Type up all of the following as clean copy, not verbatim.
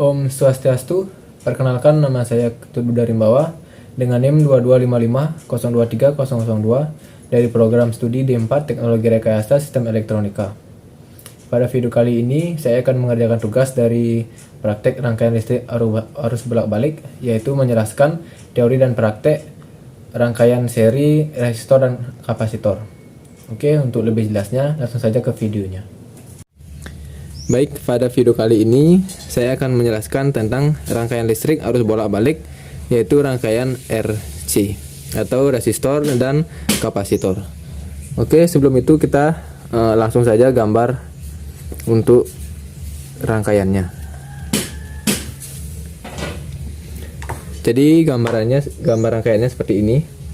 Om Swastiastu, perkenalkan nama saya Ketut Budha Rimbawa dengan NIM 2255023002 dari program studi D4 Teknologi Rekayasa Sistem Elektronika. Pada video kali ini saya akan mengerjakan tugas dari praktek rangkaian listrik arus bolak-balik, yaitu menjelaskan teori dan praktek rangkaian seri resistor dan kapasitor. Oke, untuk lebih jelasnya langsung saja ke videonya. Baik, pada video kali ini saya akan menjelaskan tentang rangkaian listrik arus bolak-balik, yaitu rangkaian RC atau resistor dan kapasitor. Oke, sebelum itu kita langsung saja gambar untuk rangkaiannya. Jadi gambar rangkaiannya seperti ini.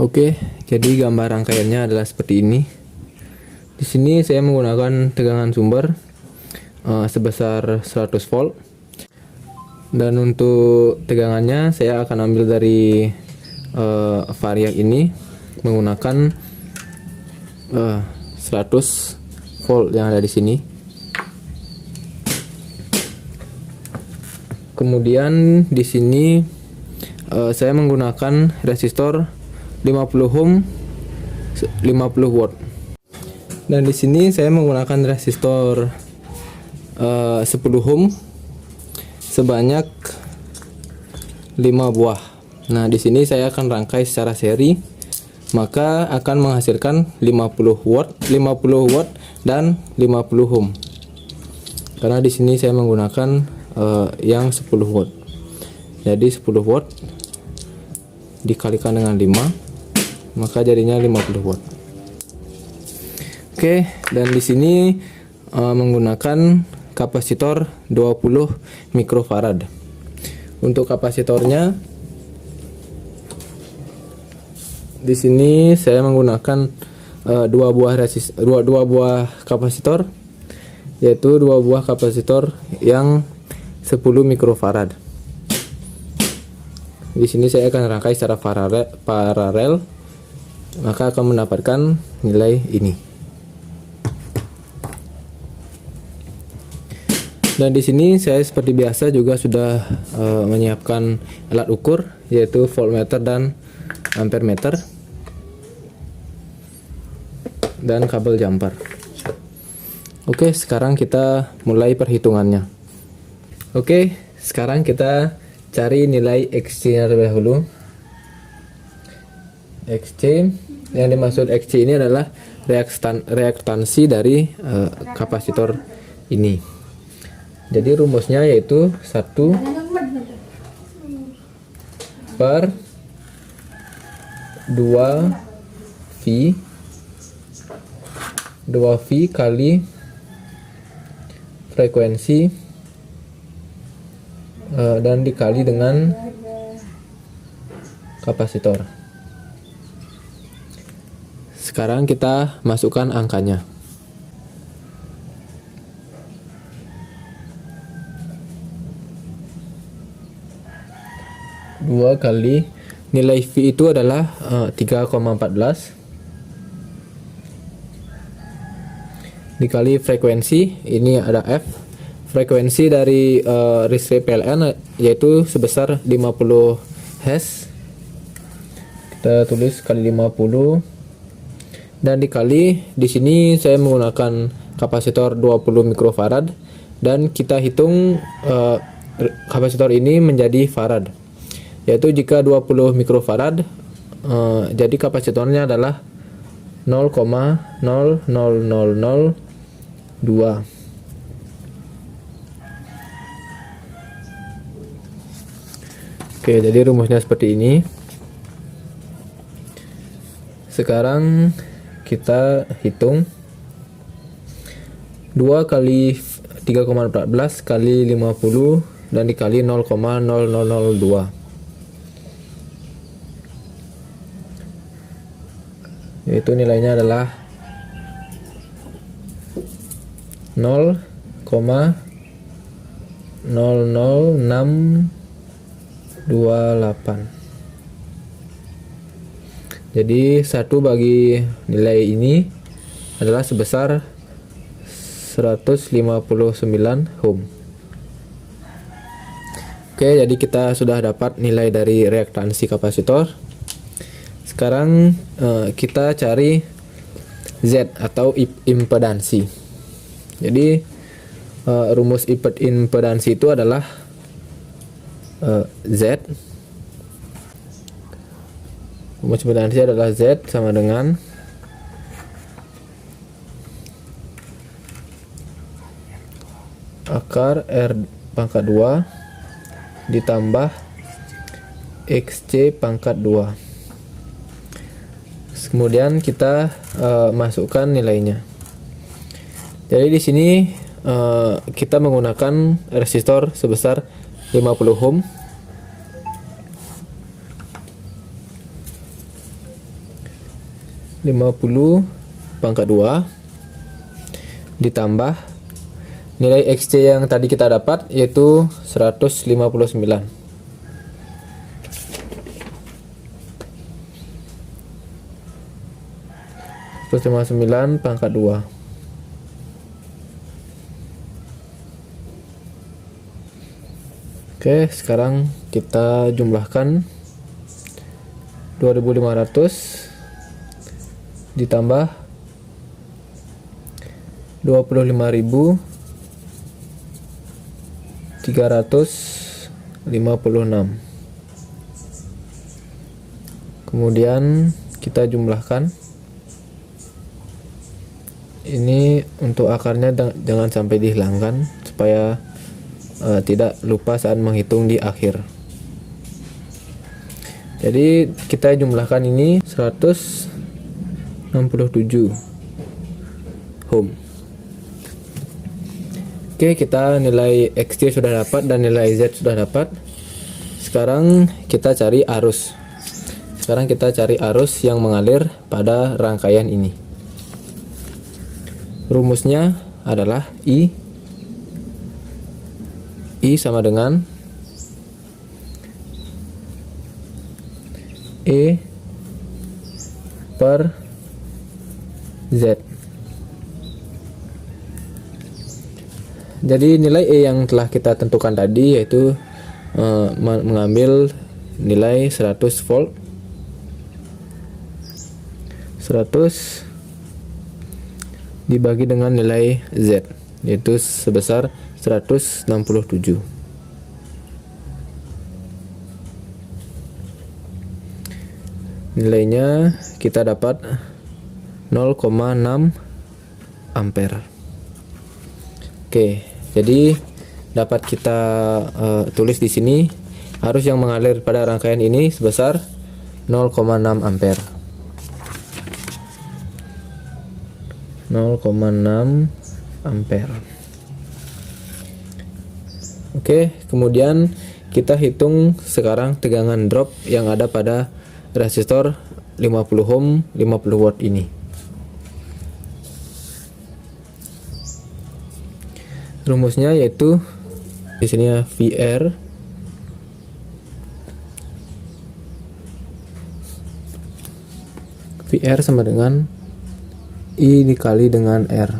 Oke, jadi gambar rangkaiannya adalah seperti ini. Di sini saya menggunakan tegangan sumber sebesar 100 volt. Dan untuk tegangannya saya akan ambil dari variak ini menggunakan 100 volt yang ada di sini. Kemudian di sini saya menggunakan resistor 50 ohm 50 watt. Dan di sini saya menggunakan resistor 10 ohm sebanyak 5 buah. Nah, di sini saya akan rangkai secara seri, maka akan menghasilkan 50 watt dan 50 ohm. Karena di sini saya menggunakan yang 10 watt. Jadi 10 watt dikalikan dengan 5, maka jadinya 50 watt. Oke, dan di sini menggunakan kapasitor 20 mikrofarad. Untuk kapasitornya di sini saya menggunakan dua buah kapasitor, yaitu dua buah kapasitor yang 10 mikrofarad. Di sini saya akan rangkai secara paralel, maka akan mendapatkan nilai ini. Dan di sini saya seperti biasa juga sudah menyiapkan alat ukur, yaitu voltmeter dan ampermeter dan kabel jumper. Oke, sekarang kita mulai perhitungannya. Oke, sekarang kita cari nilai XC-nya terlebih dahulu. XC, yang dimaksud XC ini adalah reaktansi dari kapasitor ini. Jadi rumusnya yaitu 1 per 2V kali frekuensi dan dikali dengan kapasitor. Sekarang kita masukkan angkanya. Dua kali nilai V itu adalah 3,14 dikali frekuensi, ini ada F. Frekuensi dari listrik PLN yaitu sebesar 50 Hz. Kita tulis kali 50 dan dikali, di sini saya menggunakan kapasitor 20 mikrofarad dan kita hitung kapasitor ini menjadi farad. Yaitu jika 20 mikrofarad jadi kapasitornya adalah 0,00002. Oke, jadi rumusnya seperti ini. Sekarang kita hitung 2 kali 3,14 kali 50 dan dikali 0,0002. Yaitu nilainya adalah 0,00628. Jadi 1 bagi nilai ini adalah sebesar 159 ohm. Oke, jadi kita sudah dapat nilai dari reaktansi kapasitor. Sekarang kita cari Z atau impedansi. Jadi rumus impedansi itu adalah Z. Rumus impedansi adalah Z sama dengan akar R pangkat 2 ditambah XC pangkat 2. Kemudian kita masukkan nilainya. Jadi di sini kita menggunakan resistor sebesar 50 ohm. pangkat 2 ditambah nilai XC yang tadi kita dapat yaitu 159. Pangkat 2. Oke, sekarang kita jumlahkan 2500 ditambah 25.356. Kemudian kita jumlahkan. Ini untuk akarnya jangan sampai dihilangkan supaya tidak lupa saat menghitung di akhir. Jadi kita jumlahkan ini 167 ohm. Oke, kita nilai XC sudah dapat dan nilai Z sudah dapat. Sekarang kita cari arus. Sekarang kita cari arus yang mengalir pada rangkaian ini. Rumusnya adalah I sama dengan E per Z. Jadi nilai E yang telah kita tentukan tadi yaitu mengambil nilai 100 volt. 100 dibagi dengan nilai Z yaitu sebesar 167. Nilainya kita dapat 0,6 ampere. Oke, jadi dapat kita tulis di sini arus yang mengalir pada rangkaian ini sebesar 0,6 ampere. 0,6 ampere. Oke, kemudian kita hitung sekarang tegangan drop yang ada pada resistor 50 ohm 50 watt ini. Rumusnya yaitu di sini ya VR sama dengan I dikali dengan R.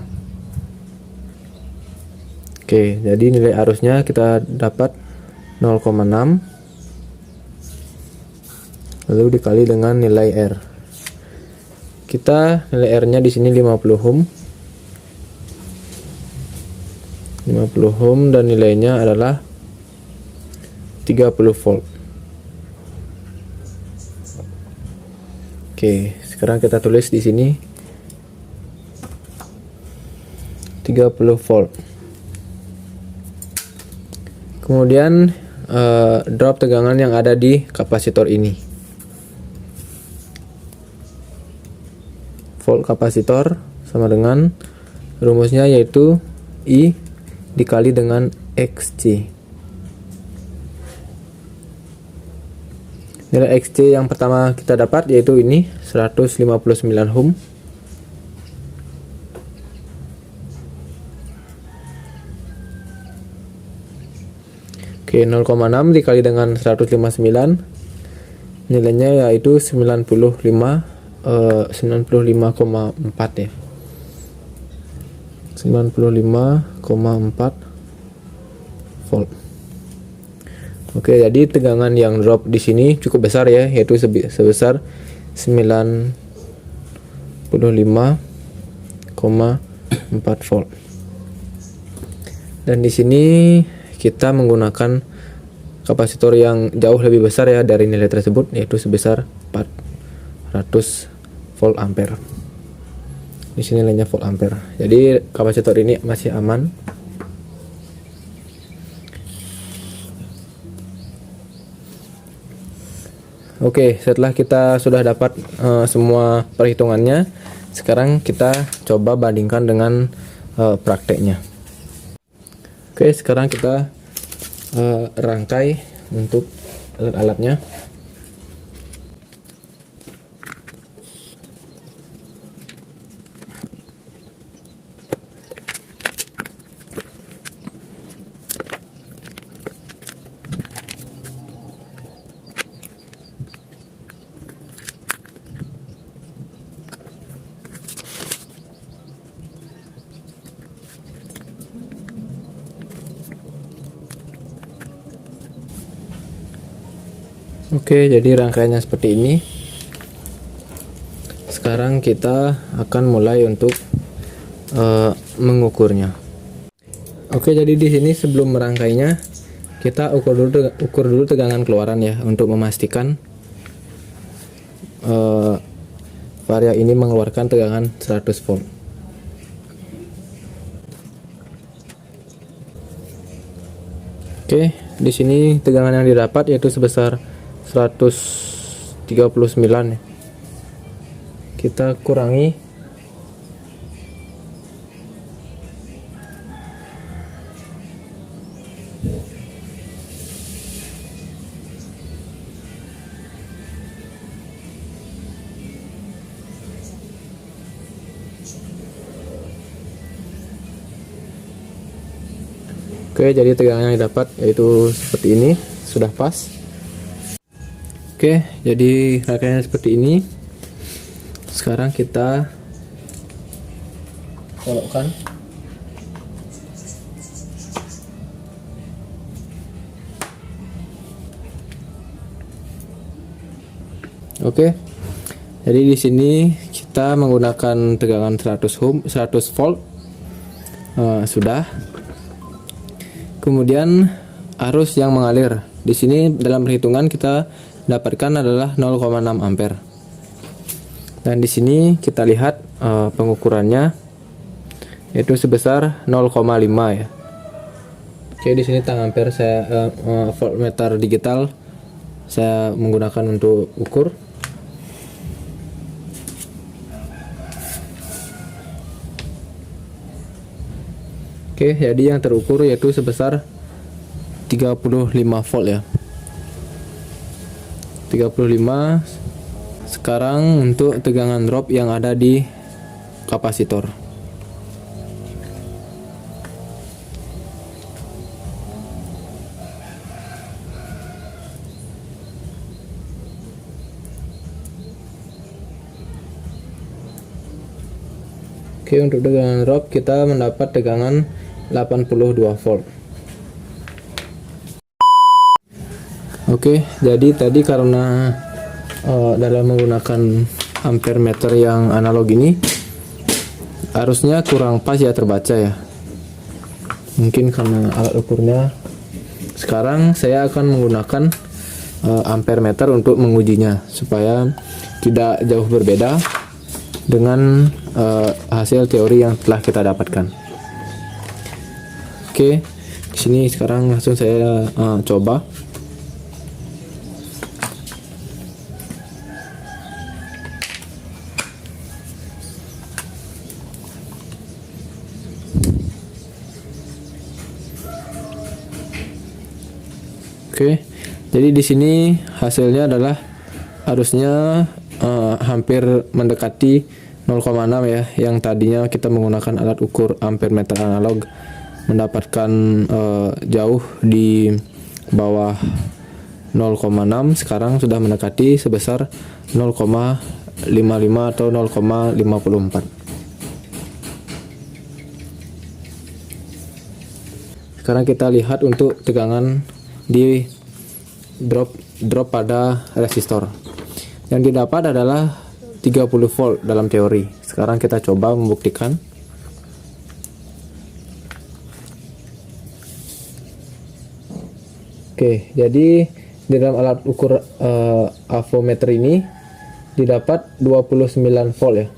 Oke, jadi nilai arusnya kita dapat 0,6 lalu dikali dengan nilai R. Kita nilai R-nya di sini 50 ohm. 50 ohm dan nilainya adalah 30 volt. Oke, sekarang kita tulis di sini 30 volt. Kemudian drop tegangan yang ada di kapasitor ini. Volt kapasitor sama dengan rumusnya yaitu I dikali dengan XC. Nilai XC yang pertama kita dapat yaitu ini 159 ohm. Oke, 0,6 dikali dengan 159 nilainya yaitu 95,4 ya. 95,4 volt. Oke, jadi tegangan yang drop di sini cukup besar ya, yaitu sebesar 95,4 volt. Dan di sini kita menggunakan kapasitor yang jauh lebih besar ya dari nilai tersebut, yaitu sebesar 400 volt ampere. Di sini nilainya volt ampere. Jadi kapasitor ini masih aman. Oke, setelah kita sudah dapat semua perhitungannya, sekarang kita coba bandingkan dengan prakteknya. Oke, sekarang kita rangkai untuk alat-alatnya. Oke, jadi rangkaiannya seperti ini. Sekarang kita akan mulai untuk mengukurnya. Oke, jadi di sini sebelum merangkainya kita ukur dulu tegangan keluaran ya, untuk memastikan varia ini mengeluarkan tegangan 100 volt. Oke, di sini tegangan yang didapat yaitu sebesar 139 ya. Kita kurangi Oke, jadi tegangan yang didapat yaitu seperti ini, sudah pas. Oke, jadi rangkaiannya seperti ini. Sekarang kita kolokkan. Oke. Jadi di sini kita menggunakan tegangan 100 volt. Sudah. Kemudian arus yang mengalir. Di sini dalam perhitungan kita dapatkan adalah 0,6 ampere. Dan di sini kita lihat pengukurannya yaitu sebesar 0,5 ya. Oke, di sini tang ampere saya voltmeter digital saya menggunakan untuk ukur. Oke, jadi yang terukur yaitu sebesar 35 volt ya. 35. Sekarang untuk tegangan drop yang ada di kapasitor. Oke, untuk tegangan drop kita mendapat tegangan 82 volt. Oke, jadi tadi karena dalam menggunakan ampere meter yang analog ini arusnya kurang pas ya terbaca ya. Mungkin karena alat ukurnya. Sekarang saya akan menggunakan ampere meter untuk mengujinya supaya tidak jauh berbeda dengan hasil teori yang telah kita dapatkan. Oke, di sini sekarang langsung saya coba. Oke, jadi di sini hasilnya adalah arusnya hampir mendekati 0,6 ya, yang tadinya kita menggunakan alat ukur ampere meter analog mendapatkan jauh di bawah 0,6, sekarang sudah mendekati sebesar 0,55 atau 0,54. Sekarang kita lihat untuk tegangan di drop pada resistor. Yang didapat adalah 30 volt dalam teori. Sekarang kita coba membuktikan. Oke, jadi di dalam alat ukur avometer ini didapat 29 volt ya.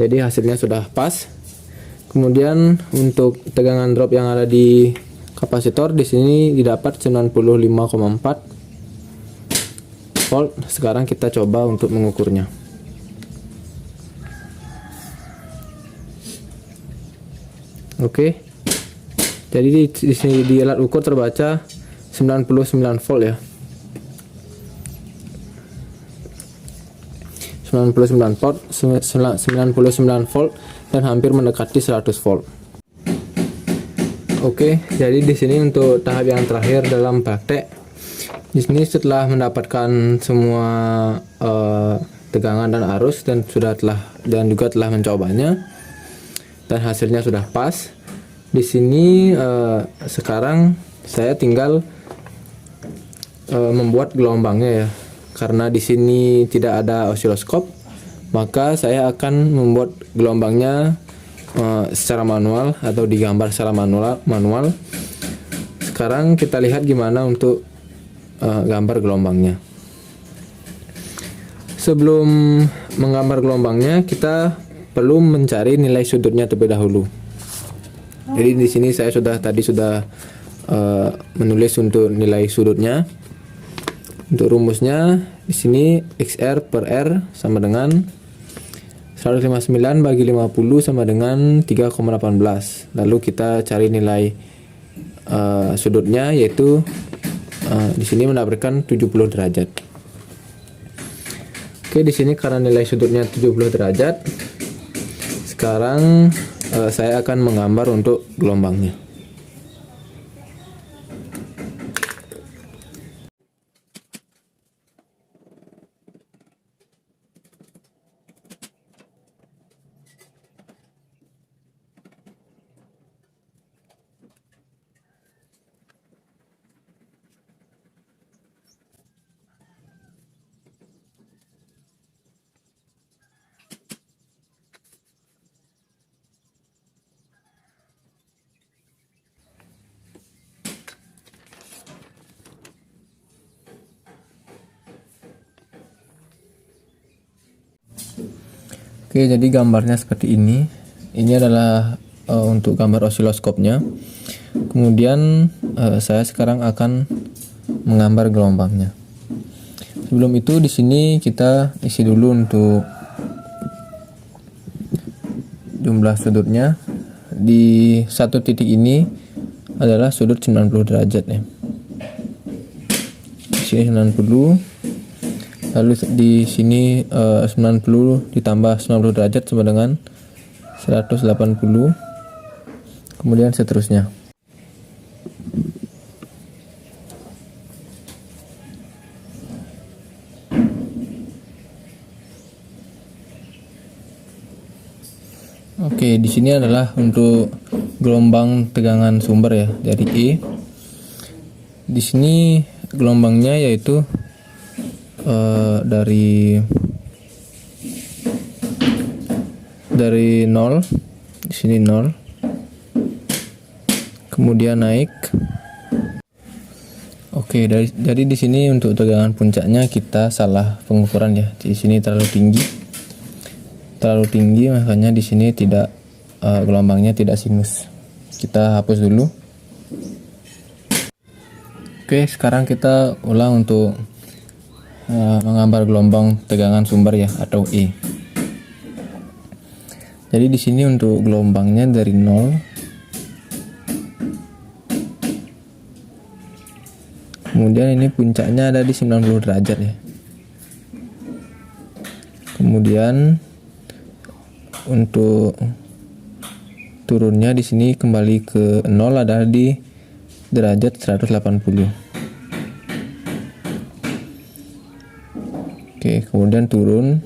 Jadi hasilnya sudah pas. Kemudian untuk tegangan drop yang ada di kapasitor di sini didapat 95,4 volt. Sekarang kita coba untuk mengukurnya. Oke. Jadi di sini di alat ukur terbaca 99 volt ya. 99 volt dan hampir mendekati 100 volt. Oke, jadi di sini untuk tahap yang terakhir dalam praktek. Di sini setelah mendapatkan semua tegangan dan arus dan juga telah mencobanya dan hasilnya sudah pas. Di sini sekarang saya tinggal membuat gelombangnya ya. Karena di sini tidak ada osiloskop, maka saya akan membuat gelombangnya secara manual atau digambar secara manual. Sekarang kita lihat gimana untuk gambar gelombangnya. Sebelum menggambar gelombangnya, kita perlu mencari nilai sudutnya terlebih dahulu. Jadi di sini saya sudah menulis untuk nilai sudutnya. Untuk rumusnya di sini XR per R sama dengan 159 bagi 50 sama dengan 3,18. Lalu kita cari nilai sudutnya, yaitu di sini mendapatkan 70 derajat. Oke, di sini karena nilai sudutnya 70 derajat, sekarang saya akan menggambar untuk gelombangnya. Oke, jadi gambarnya seperti ini. Ini adalah untuk gambar osiloskopnya. Kemudian saya sekarang akan menggambar gelombangnya. Sebelum itu di sini kita isi dulu untuk jumlah sudutnya. Di satu titik ini adalah sudut 90 derajat ya. Di sini 90. Lalu di sini 90 ditambah 90 derajat sama dengan 180. Kemudian seterusnya. Oke, di sini adalah untuk gelombang tegangan sumber ya, dari E. Di sini gelombangnya yaitu dari 0, di sini 0, kemudian naik. Oke, jadi di sini untuk tegangan puncaknya kita salah pengukuran ya. Di sini terlalu tinggi, makanya di sini tidak gelombangnya tidak sinus. Kita hapus dulu. Oke, sekarang kita ulang untuk menggambar gelombang tegangan sumber ya, atau E. Jadi di sini untuk gelombangnya dari 0, kemudian ini puncaknya ada di 90 derajat ya. Kemudian untuk turunnya di sini kembali ke 0 ada di derajat 180. Oke, kemudian turun.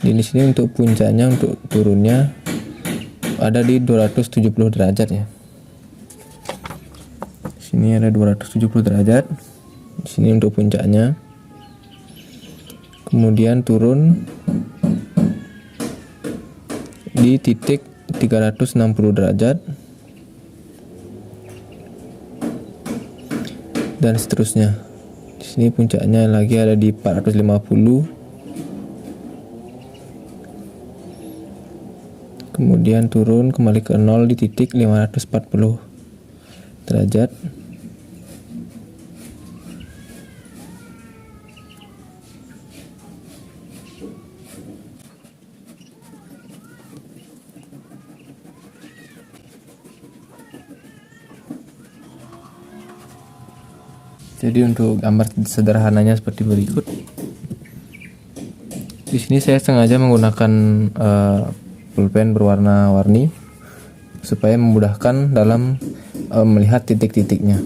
Di sini untuk puncaknya, untuk turunnya ada di 270 derajat ya. Sini ada 270 derajat. Di sini untuk puncaknya. Kemudian turun di titik 360 derajat. Dan seterusnya. Di sini puncaknya lagi ada di 450. Kemudian turun kembali ke 0 di titik 540 derajat. Jadi untuk gambar sederhananya seperti berikut. Di sini saya sengaja menggunakan pulpen berwarna-warni supaya memudahkan dalam melihat titik-titiknya,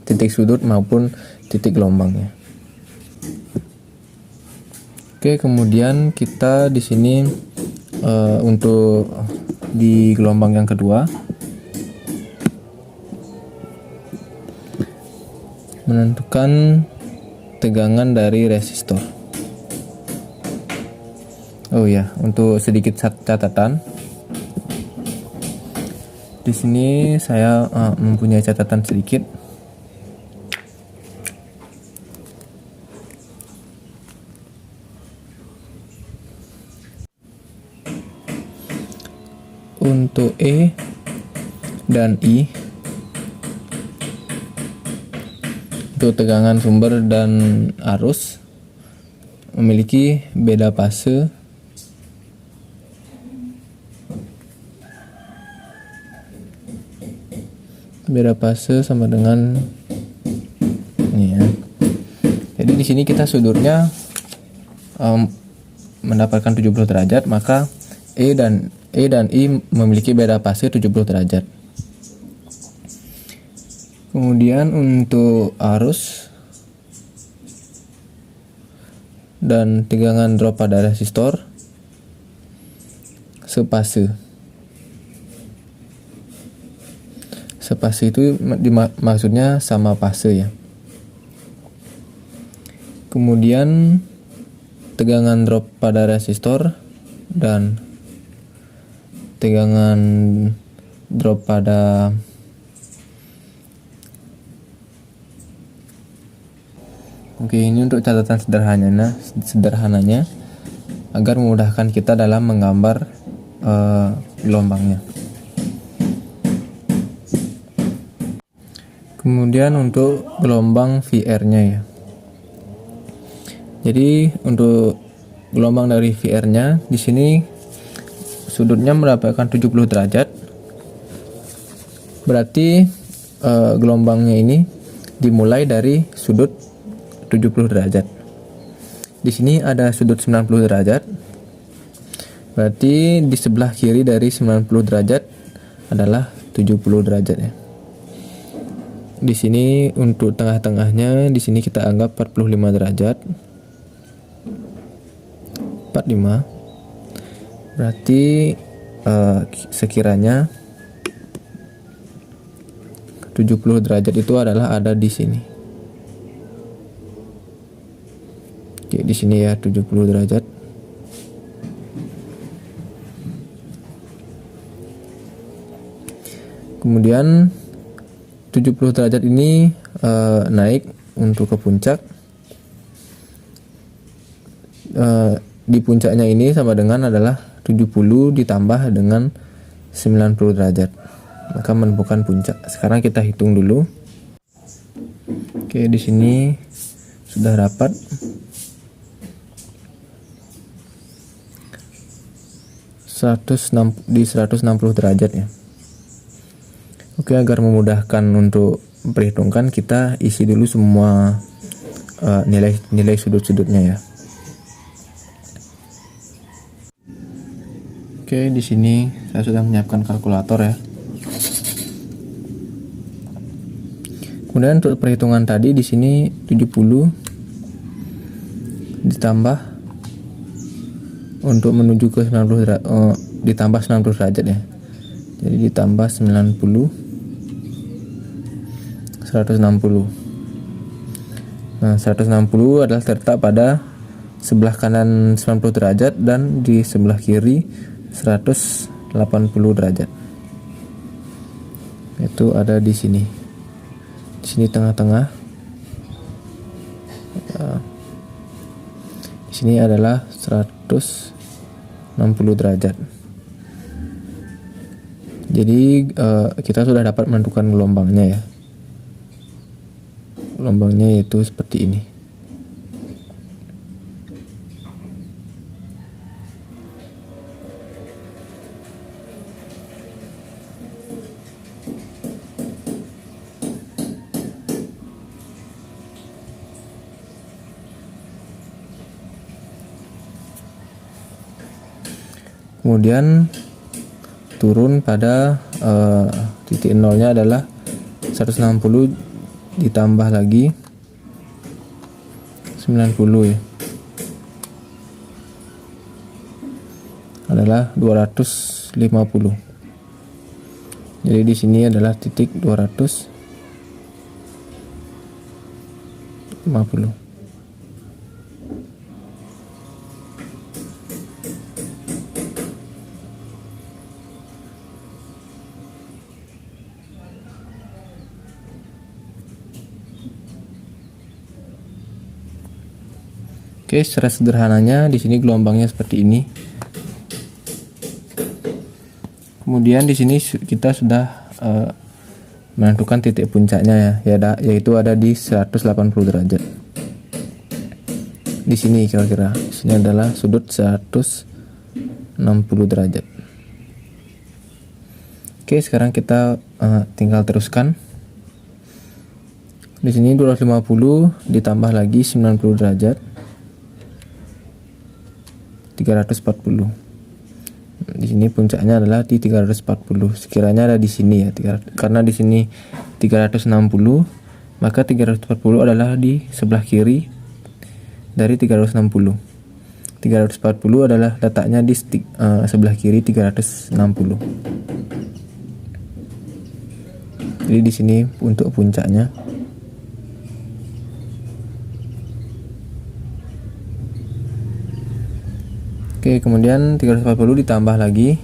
titik sudut maupun titik gelombangnya. Oke, kemudian kita di sini untuk di gelombang yang kedua menentukan tegangan dari resistor. Oh ya, untuk sedikit catatan. Di sini saya mempunyai catatan sedikit. Untuk E dan I, untuk tegangan sumber dan arus, memiliki beda fase sama dengan ini ya. Jadi di sini kita sudutnya mendapatkan 70 derajat, maka E dan I memiliki beda fase 70 derajat. Kemudian untuk arus dan tegangan drop pada resistor sepase. Sepase itu maksudnya sama fase ya. Kemudian tegangan drop pada resistor dan tegangan drop pada Oke, ini untuk catatan sederhananya agar memudahkan kita dalam menggambar gelombangnya. Kemudian untuk gelombang VR-nya ya. Jadi untuk gelombang dari VR-nya di sini sudutnya mendapatkan 70 derajat. Berarti gelombangnya ini dimulai dari sudut 70 derajat. Di sini ada sudut 90 derajat. Berarti di sebelah kiri dari 90 derajat adalah 70 derajat ya. Di sini untuk tengah-tengahnya di sini kita anggap 45 derajat. 45. Berarti sekiranya 70 derajat itu adalah ada di sini. Oke, di sini ya 70 derajat. Kemudian 70 derajat ini naik untuk ke puncak. Di puncaknya ini sama dengan adalah 70 ditambah dengan 90 derajat. Maka menemukan puncak. Sekarang kita hitung dulu. Oke, di sini sudah dapat. Di 160 derajat ya. Oke, agar memudahkan untuk perhitungkan, kita isi dulu semua nilai sudut-sudutnya ya. Oke, di sini saya sudah menyiapkan kalkulator ya. Kemudian untuk perhitungan tadi di sini 70 ditambah untuk menuju ke 90 derajat, ditambah 90 derajat ya. Jadi ditambah 90 160. Nah, 160 adalah terletak pada sebelah kanan 90 derajat dan di sebelah kiri 180 derajat. Itu ada di sini. Di sini tengah-tengah. Di sini adalah 160 derajat. Jadi kita sudah dapat menentukan gelombangnya ya. Gelombangnya yaitu seperti ini. Kemudian turun pada titik nolnya adalah 160 ditambah lagi 90 ya, adalah 250. Jadi di sini adalah titik 250. Oke, secara sederhananya di sini gelombangnya seperti ini. Kemudian di sini kita sudah menentukan titik puncaknya ya, yaitu ada di 180 derajat. Di sini kira-kira, di sini adalah sudut 160 derajat. Oke, sekarang kita tinggal teruskan. Di sini 250 ditambah lagi 90 derajat. 340. Di sini puncaknya adalah di 340. Sekiranya ada di sini ya, karena di sini 360, maka 340 adalah di sebelah kiri dari 360. 340 adalah letaknya di sebelah kiri 360. Jadi di sini untuk puncaknya. Oke, kemudian 340 ditambah lagi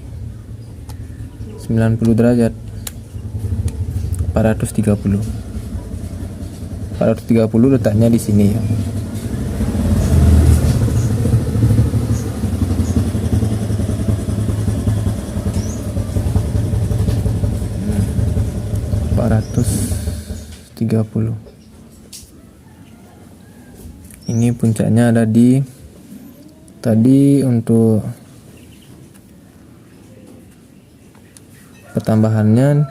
90 derajat 430. 430 letaknya di sini ya. Ini puncaknya ada di tadi. Untuk pertambahannya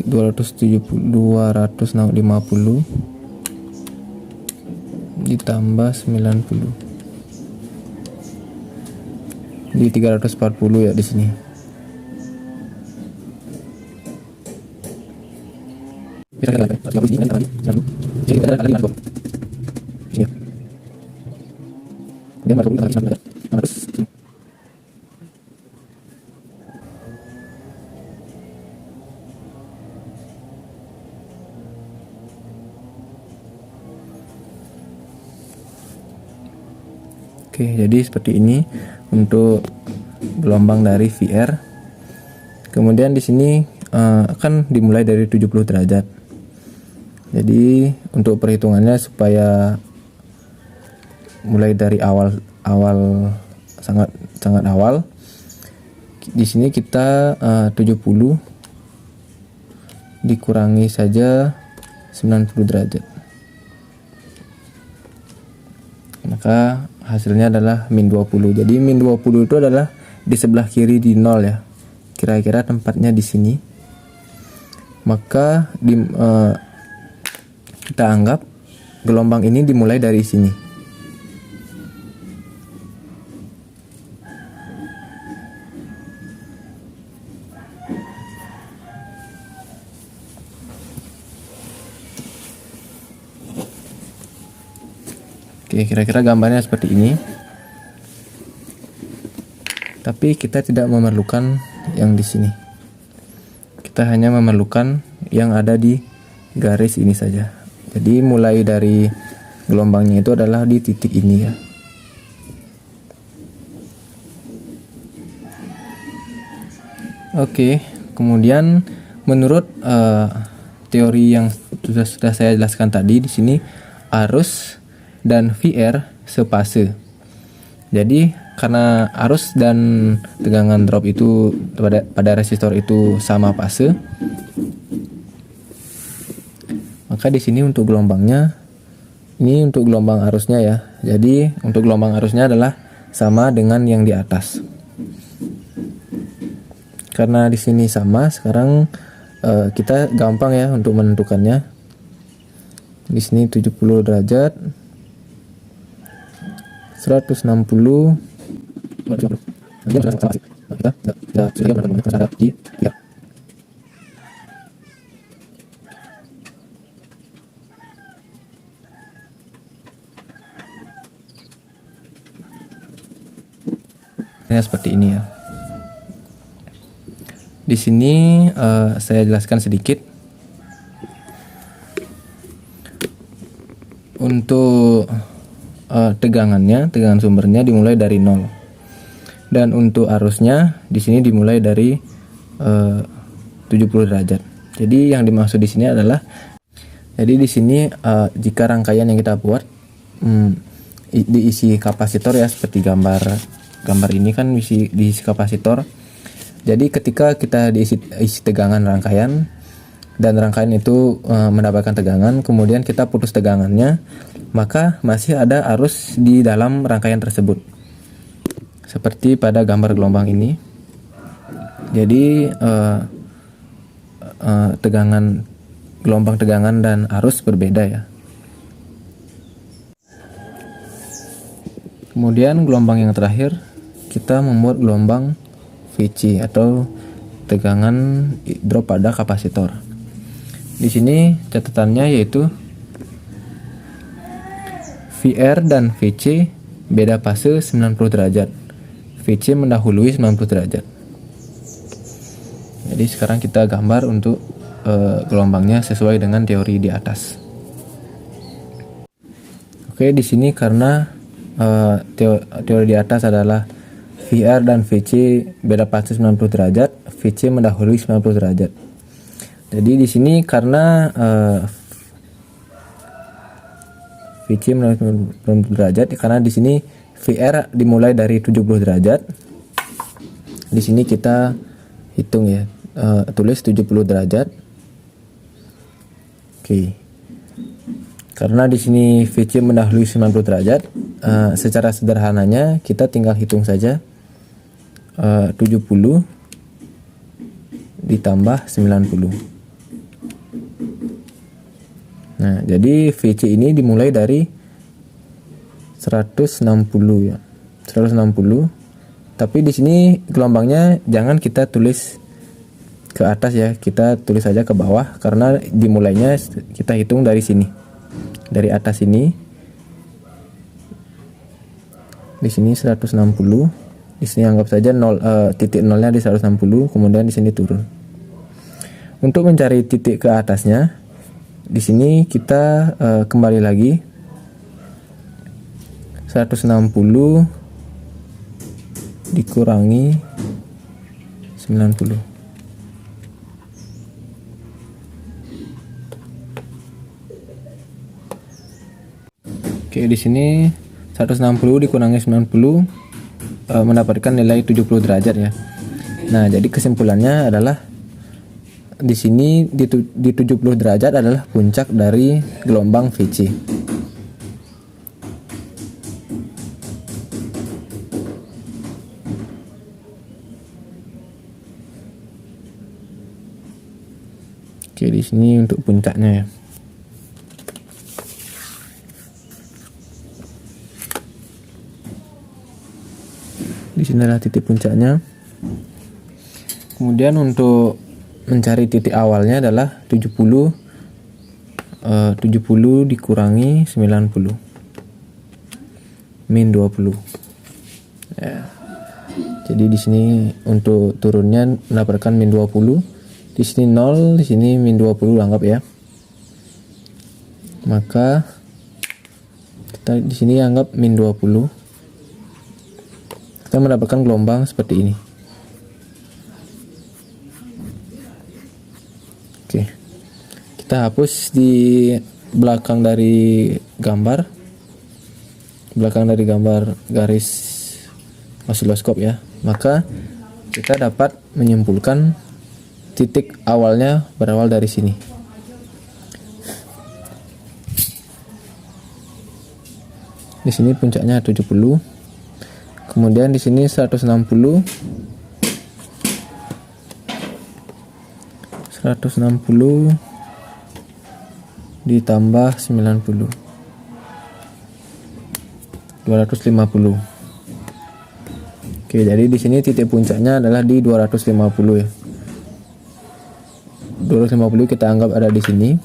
250 ditambah 90 di 340 ya di sini. Oke, jadi seperti ini untuk gelombang dari VR. Kemudian di sini akan dimulai dari 70 derajat. Jadi untuk perhitungannya supaya mulai dari awal sangat awal, di sini kita 70 dikurangi saja 90 derajat, maka hasilnya adalah min 20. Jadi min 20 itu adalah di sebelah kiri di 0 ya, kira-kira tempatnya di sini. Maka kita anggap gelombang ini dimulai dari sini. Oke, kira-kira gambarnya seperti ini. Tapi kita tidak memerlukan yang di sini. Kita hanya memerlukan yang ada di garis ini saja. Jadi mulai dari gelombangnya itu adalah di titik ini ya. Oke, kemudian menurut teori yang sudah saya jelaskan tadi, di sini arus dan VR sepase. Jadi karena arus dan tegangan drop itu pada resistor itu sama fase, maka di sini untuk gelombangnya, ini untuk gelombang arusnya ya. Jadi untuk gelombang arusnya adalah sama dengan yang di atas. Karena di sini sama, sekarang kita gampang ya untuk menentukannya. Di sini 70 derajat, 160. Seperti ini ya. Di sini saya jelaskan sedikit. Untuk tegangan sumbernya dimulai dari 0. Dan untuk arusnya di sini dimulai dari 70 derajat. Jadi yang dimaksud di sini adalah, jadi di sini jika rangkaian yang kita buat diisi kapasitor ya, seperti gambar ini kan diisi kapasitor. Jadi ketika kita diisi tegangan rangkaian dan rangkaian itu mendapatkan tegangan, kemudian kita putus tegangannya, maka masih ada arus di dalam rangkaian tersebut. Seperti pada gambar gelombang ini. Jadi gelombang tegangan dan arus berbeda ya. Kemudian gelombang yang terakhir, kita membuat gelombang VC atau tegangan drop pada kapasitor. Di sini catatannya yaitu VR dan VC beda fase 90 derajat. VC mendahului 90 derajat. Jadi sekarang kita gambar untuk gelombangnya sesuai dengan teori di atas. Oke, di sini karena teori di atas adalah VR dan VC beda fase 90 derajat, VC mendahului 90 derajat. Jadi di sini karena VC mendahului 90 derajat, karena di sini VR dimulai dari 70 derajat. Di sini kita hitung ya, tulis 70 derajat. Oke. Karena di sini VC mendahului 90 derajat, secara sederhananya kita tinggal hitung saja 70 ditambah 90. Nah, jadi VC ini dimulai dari 160 ya. 160. Tapi di sini gelombangnya jangan kita tulis ke atas ya, kita tulis saja ke bawah karena dimulainya kita hitung dari sini. Dari atas ini. Di sini 160. Di sini anggap saja titik nolnya di 160, kemudian di sini turun. Untuk mencari titik ke atasnya, di sini kita kembali lagi 160 dikurangi 90. Oke, di sini 160 dikurangi 90 mendapatkan nilai 70 derajat ya. Nah, jadi kesimpulannya adalah di sini di 70 derajat adalah puncak dari gelombang VC. Oke, di sini untuk puncaknya ya. Di sini adalah titik puncaknya. Kemudian untuk mencari titik awalnya adalah 70 dikurangi 90. min 20. Ya. Jadi di sini untuk turunnya mendapatkan min 20. Di sini 0, di sini min 20 anggap ya. Maka kita di sini anggap min 20. Kita mendapatkan gelombang seperti ini. Oke. Kita hapus di belakang dari gambar. Belakang dari gambar garis osiloskop ya. Maka kita dapat menyimpulkan titik awalnya berawal dari sini. Di sini puncaknya 70. Kemudian di sini 160 ditambah 90 250. Oke, jadi di sini titik puncaknya adalah di 250 ya. 250 kita anggap ada di sini.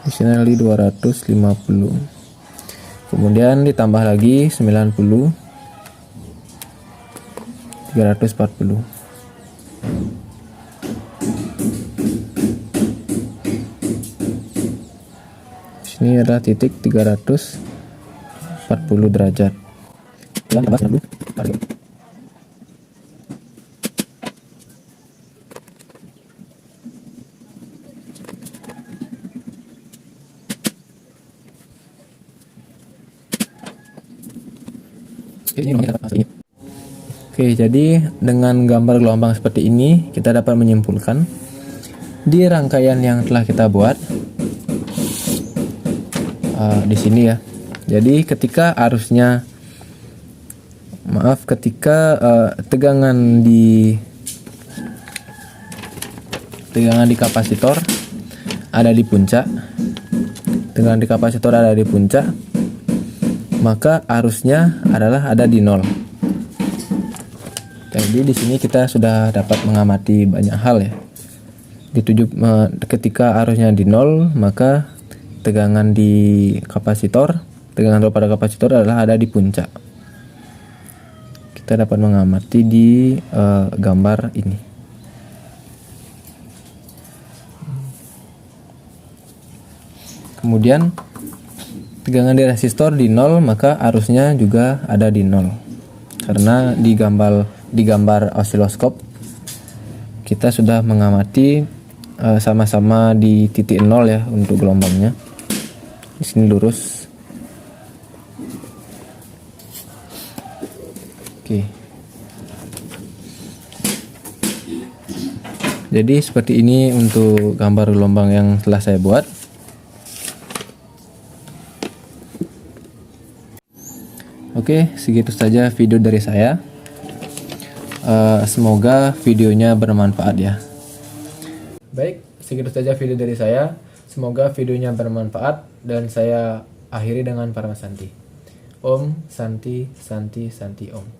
Di sini ada di 250. Kemudian ditambah lagi 90 340. Ini adalah titik 340 derajat. Dan tambah 90 kali. Oke, jadi dengan gambar gelombang seperti ini kita dapat menyimpulkan di rangkaian yang telah kita buat di sini ya. Jadi ketika tegangan di kapasitor ada di puncak, maka arusnya adalah ada di 0. Jadi di sini kita sudah dapat mengamati banyak hal ya. Ketika arusnya di 0, maka tegangan drop pada kapasitor adalah ada di puncak. Kita dapat mengamati di gambar ini. Kemudian tegangan di resistor di 0, maka arusnya juga ada di 0. Karena di gambar osiloskop kita sudah mengamati sama-sama di titik 0 ya untuk gelombangnya. Di sini lurus. Oke. Jadi seperti ini untuk gambar gelombang yang telah saya buat. Oke, segitu saja video dari saya. Semoga videonya bermanfaat ya. Baik, segitu saja video dari saya. Semoga videonya bermanfaat dan saya akhiri dengan Paramasanti. Om Santi Santi Santi Om.